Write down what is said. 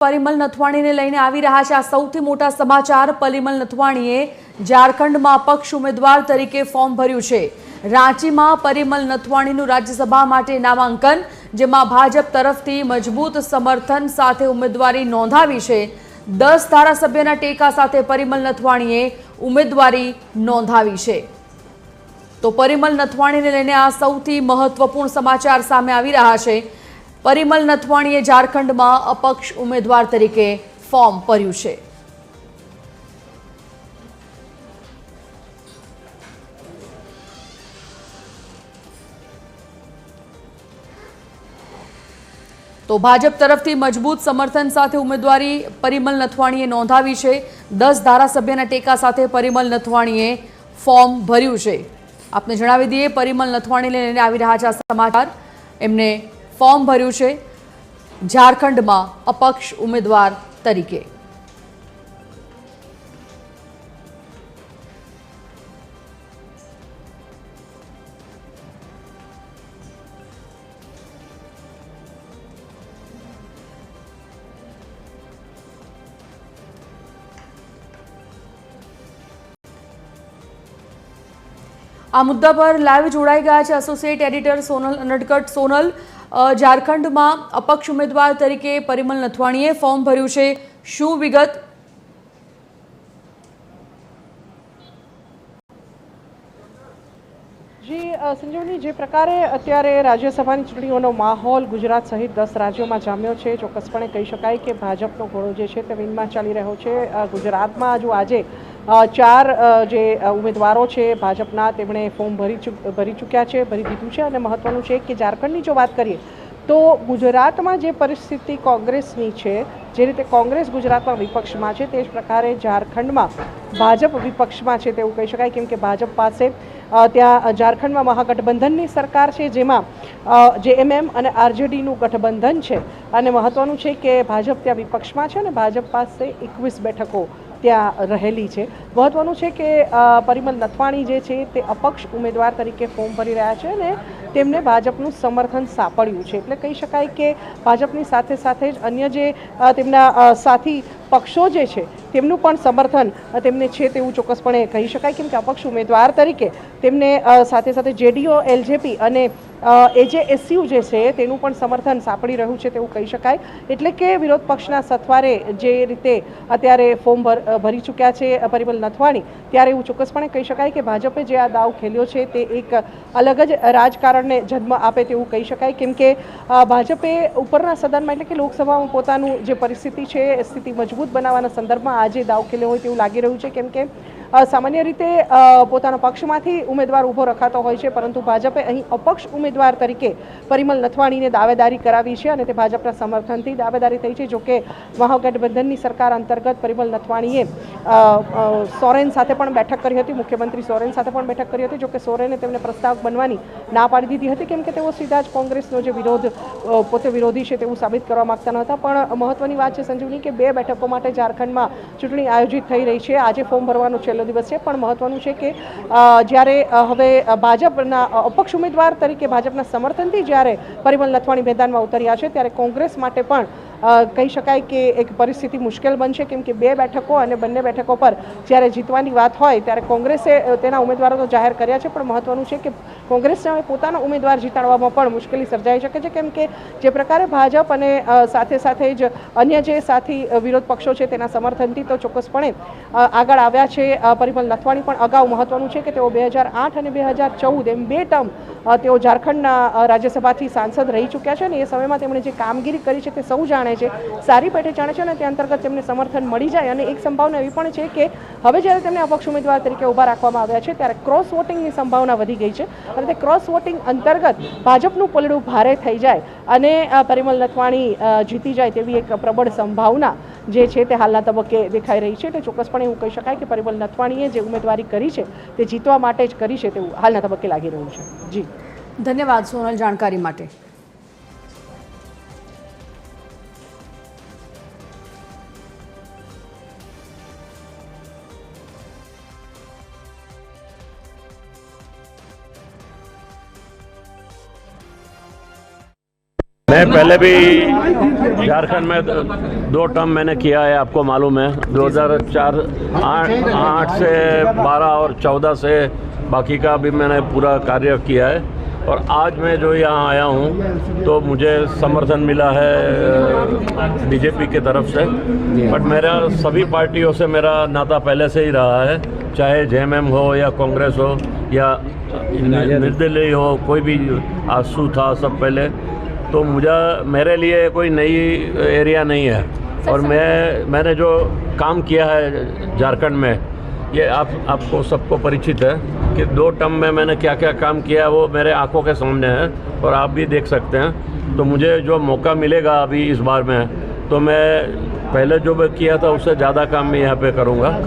પરિમલ નથવાણીને લઈને આવી રહ્યા છે આ સૌથી મોટા સમાચાર। પરિમલ નથવાણીએ ઝારખંડમાં અપક્ષ ઉમેદવાર તરીકે ફોર્મ ભર્યું છે। રાંચીમાં પરિમલ નથવાણીનું રાજ્યસભા માટે નામાંકન, જેમાં ભાજપ તરફથી મજબૂત સમર્થન સાથે ઉમેદવારી નોંધાવી છે। 10 ધારાસભ્યના ટેકા સાથે પરિમલ નથવાણીએ ઉમેદવારી નોંધાવી છે। તો પરિમલ નથવાણીને લઈને આ સૌથી મહત્વપૂર્ણ સમાચાર સામે આવી રહ્યા છે। परिमल नथवाणीए झारखंड में अपक्ष उम्मीदवार तरीके फॉर्म भर्યું છે। तो भाजप तरफथी मजबूत समर्थन साथे उम्मीदवारी परिमल नथवाणीए नोंधावी છે। 10 धारासभ्यना टेका साथे परिमल नथवाणीए फॉर्म भर्યું છે। आपने जणावी दीए परिमल नथवाणीने लईने आवी रह्या છે समाचार। एमने फॉर्म भर्યું છે ઝારખંડમાં અપક્ષ ઉમેદવાર તરીકે। आ मुद्दा पर लाइव जोड़ाई गया है एसोसिएट एडिटर सोनल अनडकट। सोनल, झारखंड में अपक्ष उम्मीदवार तरीके परिमल नथवाणीए फॉर्म भर्યું છે, શું વિગત? जी संजीवनी, जे प्रकारे अत्यारे राज्यसभानी चूंटणीओनो माहोल गुजरात सहित 10 राज्यों में जाम्यो छे, चोक्कसपणे कही शकाय के भाजपनो घोड़ो जे छे ते विंगमां चाली रह्यो छे। गुजरातमां हजू आजे 4 जे उम्मीदवारों छे भाजपना तेमणे फॉर्म भरी चूक्या छे, भरी दीधुं छे। अने महत्वनुं छे कि झारखंडनी जो बात करीए तो गुजरात में जे परिस्थिति कांग्रेसनी छे, जे रीते कांग्रेस गुजरात में विपक्ष में है तेज प्रकारे झारखंड में भाजप विपक्ष में है तेवुं कही शकाय। केम के भाजप पासे त्या झारखंड में महागठबंधन सरकार है, जेमां जेएमएम और आरजेडी गठबंधन है। अने महत्वनुं छे कि भाजप त्या विपक्ष में है, भाजप पासे 21 बैठकों त्या रहेली है। महत्वनुं छे कि परिमल नथवाणी जे छे ते अपक्ष उम्मीदवार तरीके फॉर्म भरी रह्या छे अने तेमने भाजपनुं समर्थन सापड्युं छे। एटले कही शकाय कि भाजपनी साथे साथे ज अन्य जे तेमना साथी पक्षों जे छे तेमनुं पण समर्थन तेमने छे तेवुं चोक्कसपणे कही शकाय। केम के अपक्ष उम्मीदवार तरीके तेमने साथे साथे जेडीओ एलजेपी अने एजेएसयू जे छे तेनुं पण समर्थन सापड़ी रह्युं छे तेवुं कही शकाय। एटले के विरोध पक्षना सथवारे जे रीते अत्यारे फॉर्म भरी चूक्या छे परिमल नथवाणी, त्यारे एवुं चोक्कसपणे कही शकाय कि भाजपे जे आ दाव खेल्यो छे ते एक अलग ज राजकारणने जन्म आपे तेवुं कही शकाय। केम के भाजपे उपरना सदनमा एटले के लोकसभामां पोतानुं जे परिस्थिति छे स्थिति मजबूत बनाववाना संदर्भमां આજે દાવ ખેલ્યો હોય તેવું લાગી રહ્યું છે। કેમ કે સામાન્ય રીતે પોતાના પક્ષમાંથી ઉમેદવાર ઊભો રખાતો હોય છે, પરંતુ ભાજપે અહીં અપક્ષ ઉમેદવાર તરીકે પરિમલ નથવાણીને દાવેદારી કરાવી છે અને તે ભાજપના સમર્થનથી દાવેદારી થઈ છે। જોકે મહાગઠબંધનની સરકાર અંતર્ગત પરિમલ નથવાણીએ સોરેન સાથે પણ બેઠક કરી હતી, મુખ્યમંત્રી સોરેન સાથે પણ બેઠક કરી હતી। જોકે સોરેને તેમને પ્રસ્તાવ બનવાની ના પાડી દીધી હતી, કેમ કે તેઓ સીધા જ કોંગ્રેસનો જે વિરોધ પોતે વિરોધી છે તેવું સાબિત કરવા માંગતા નહોતા। પણ મહત્વની વાત છે સંજીવની કે 2 બેઠકો માટે ઝારખંડમાં ચૂંટણી આયોજિત થઈ રહી છે। આજે ફોર્મ ભરવાનો છેલ્લો દિવસ છે, પણ મહત્વનું છે કે જ્યારે હવે ભાજપના અપક્ષ ઉમેદવાર તરીકે ભાજપના સમર્થનથી જ્યારે પરિમલ નથવાણી મેદાનમાં ઉતર્યા છે, ત્યારે કોંગ્રેસ માટે પણ કહી શકાય કે એક પરિસ્થિતિ મુશ્કેલ બનશે। કેમ કે 2 બેઠકો અને બંને બેઠકો પર જ્યારે જીતવાની વાત હોય ત્યારે કોંગ્રેસે તેના ઉમેદવારો તો જાહેર કર્યા છે, પણ મહત્વનું છે કે કોંગ્રેસને પોતાનો ઉમેદવાર જીતાડવામાં પણ મુશ્કેલી સર્જાઈ શકે છે। કેમ કે જે પ્રકારે ભાજપ અને સાથે સાથે જ અન્ય જે સાથી વિરોધ પક્ષો છે તેના સમર્થનથી તો ચોક્કસપણે આગળ આવ્યા છે પરિમલ નથવાણી। પણ અગાઉ મહત્વનું છે કે તેઓ 2008 અને 2014 એમ 2 ટર્મ તેઓ ઝારખંડના રાજ્યસભાથી સાંસદ રહી ચૂક્યા છે અને એ સમયમાં તેમણે જે કામગીરી કરી છે તે સૌ જાણે છે, સારી પેઠે જાણે છે અને તે અંતર્ગત તેમને સમર્થન મળી જાય। અને એક સંભાવના એવી પણ છે કે હવે જ્યારે તેમને અપક્ષ ઉમેદવાર તરીકે ઊભા રાખવામાં આવ્યા છે ત્યારે ક્રોસ વોટિંગની સંભાવના વધી ગઈ છે અને તે ક્રોસ વોટિંગ અંતર્ગત ભાજપનું પલડું ભારે થઈ જાય અને પરિમલ નથવાણી જીતી જાય તેવી એક પ્રબળ સંભાવના જે છે તે હાલના તબક્કે દેખાઈ રહી છે। એટલે ચોક્કસપણે એવું કહી શકાય કે પરિમલ નથવાણીએ જે ઉમેદવારી કરી છે તે જીતવા માટે જ કરી છે તેવું હાલના તબક્કે લાગી રહ્યું છે। જી ધન્યવાદ સોનલ જાણકારી માટે। मैं पहले भी झारखंड में 2 टर्म मैंने किया है, आपको मालूम है। 2004 8 से 12 और 14 से बाकी का भी मैंने पूरा कार्य किया है। और आज मैं जो यहाँ आया हूँ तो मुझे समर्थन मिला है बीजेपी की तरफ से, बट मेरा सभी पार्टियों से मेरा नाता पहले से ही रहा है, चाहे जेएमएम हो या कांग्रेस हो या निर्दलीय हो, कोई भी आंसू था सब पहले। तो मेरे लिए कोई नई एरिया नहीं है। और मैंने जो काम किया है झारखंड में, ये आपको सबको परिचित है कि 2 टर्म में मैंने क्या क्या काम किया है, वो मेरे आंखों के सामने है और आप भी देख सकते हैं। तो मुझे जो मौका मिलेगा अभी इस बार में, तो मैं पहले जो मैं किया था उससे ज़्यादा काम मैं यहाँ पे करूँगा।